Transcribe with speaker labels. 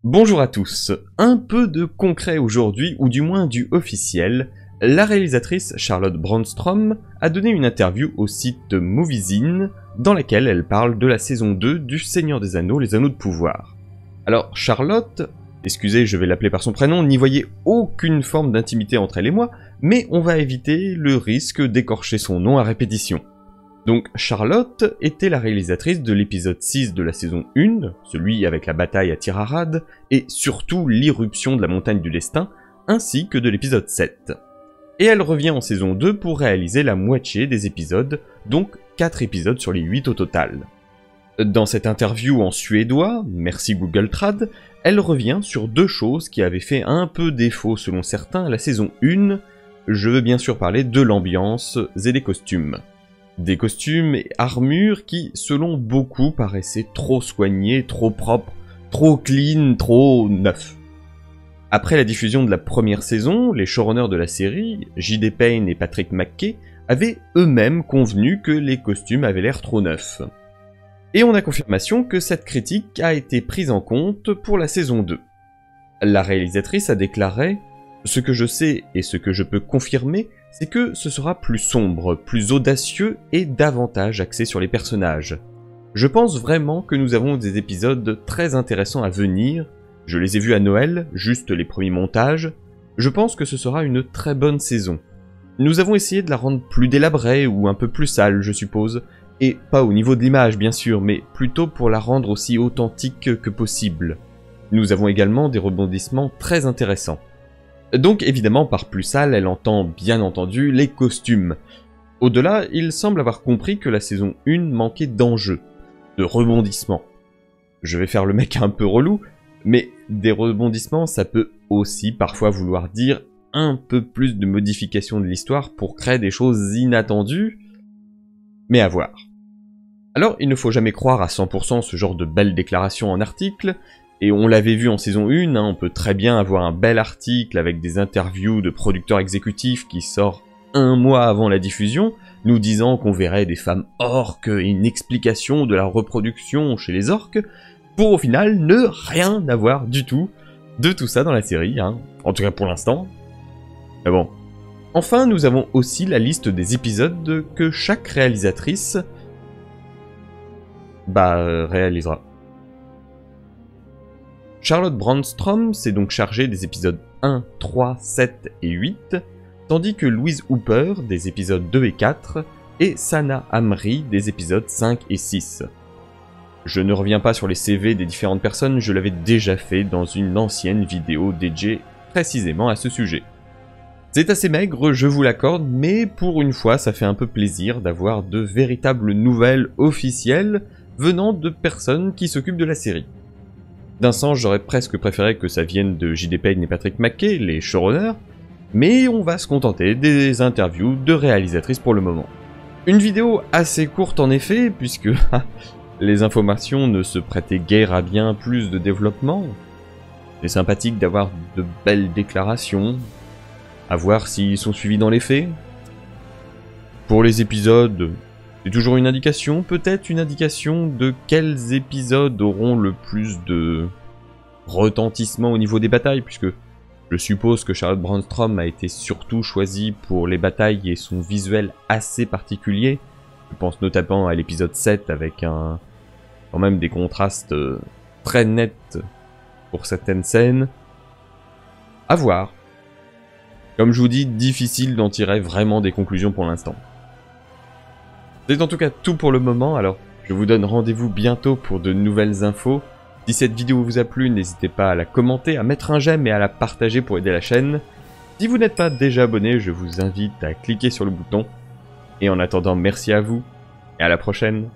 Speaker 1: Bonjour à tous, un peu de concret aujourd'hui, ou du moins du officiel. La réalisatrice Charlotte Brandstrom a donné une interview au site Moviezine dans laquelle elle parle de la saison 2 du Seigneur des Anneaux, les Anneaux de Pouvoir. Alors Charlotte, excusez je vais l'appeler par son prénom, n'y voyait aucune forme d'intimité entre elle et moi, mais on va éviter le risque d'écorcher son nom à répétition. Donc Charlotte était la réalisatrice de l'épisode 6 de la saison 1, celui avec la bataille à Tir Arad, et surtout l'irruption de la montagne du destin, ainsi que de l'épisode 7. Et elle revient en saison 2 pour réaliser la moitié des épisodes, donc 4 épisodes sur les 8 au total. Dans cette interview en suédois, merci Google Trad, elle revient sur deux choses qui avaient fait un peu défaut selon certains à la saison 1, je veux bien sûr parler de l'ambiance et des costumes. Des costumes et armures qui, selon beaucoup, paraissaient trop soignés, trop propres, trop clean, trop neufs. Après la diffusion de la première saison, les showrunners de la série, J.D. Payne et Patrick McKay, avaient eux-mêmes convenu que les costumes avaient l'air trop neufs. Et on a confirmation que cette critique a été prise en compte pour la saison 2. La réalisatrice a déclaré « Ce que je sais et ce que je peux confirmer, c'est que ce sera plus sombre, plus audacieux et davantage axé sur les personnages. Je pense vraiment que nous avons des épisodes très intéressants à venir, je les ai vus à Noël, juste les premiers montages, je pense que ce sera une très bonne saison. Nous avons essayé de la rendre plus délabrée ou un peu plus sale, je suppose, et pas au niveau de l'image bien sûr, mais plutôt pour la rendre aussi authentique que possible. Nous avons également des rebondissements très intéressants. Donc évidemment par plus sale, elle entend bien entendu les costumes. Au-delà, il semble avoir compris que la saison 1 manquait d'enjeux, de rebondissements. Je vais faire le mec un peu relou, mais des rebondissements ça peut aussi parfois vouloir dire un peu plus de modification de l'histoire pour créer des choses inattendues, mais à voir. Alors il ne faut jamais croire à 100% ce genre de belles déclarations en article, et on l'avait vu en saison 1, on peut très bien avoir un bel article avec des interviews de producteurs exécutifs qui sort un mois avant la diffusion, nous disant qu'on verrait des femmes orques et une explication de la reproduction chez les orques, pour au final ne rien avoir du tout de tout ça dans la série, en tout cas pour l'instant. Mais bon. Enfin, nous avons aussi la liste des épisodes que chaque réalisatrice réalisera. Charlotte Brandstrom s'est donc chargée des épisodes 1, 3, 7 et 8, tandis que Louise Hooper des épisodes 2 et 4, et Sana Amri des épisodes 5 et 6. Je ne reviens pas sur les CV des différentes personnes, je l'avais déjà fait dans une ancienne vidéo dédiée précisément à ce sujet. C'est assez maigre, je vous l'accorde, mais pour une fois ça fait un peu plaisir d'avoir de véritables nouvelles officielles venant de personnes qui s'occupent de la série. D'un sens, j'aurais presque préféré que ça vienne de J.D. Payne et Patrick McKay, les showrunners, mais on va se contenter des interviews de réalisatrices pour le moment. Une vidéo assez courte en effet, puisque les informations ne se prêtaient guère à bien plus de développement. C'est sympathique d'avoir de belles déclarations, à voir s'ils sont suivis dans les faits. Pour les épisodes, c'est toujours une indication, peut-être une indication de quels épisodes auront le plus de retentissement au niveau des batailles, puisque je suppose que Charlotte Brandstrom a été surtout choisie pour les batailles et son visuel assez particulier. Je pense notamment à l'épisode 7 avec quand même des contrastes très nets pour certaines scènes. À voir. Comme je vous dis, difficile d'en tirer vraiment des conclusions pour l'instant. C'est en tout cas tout pour le moment, alors je vous donne rendez-vous bientôt pour de nouvelles infos. Si cette vidéo vous a plu, n'hésitez pas à la commenter, à mettre un j'aime et à la partager pour aider la chaîne. Si vous n'êtes pas déjà abonné, je vous invite à cliquer sur le bouton. Et en attendant, merci à vous, et à la prochaine.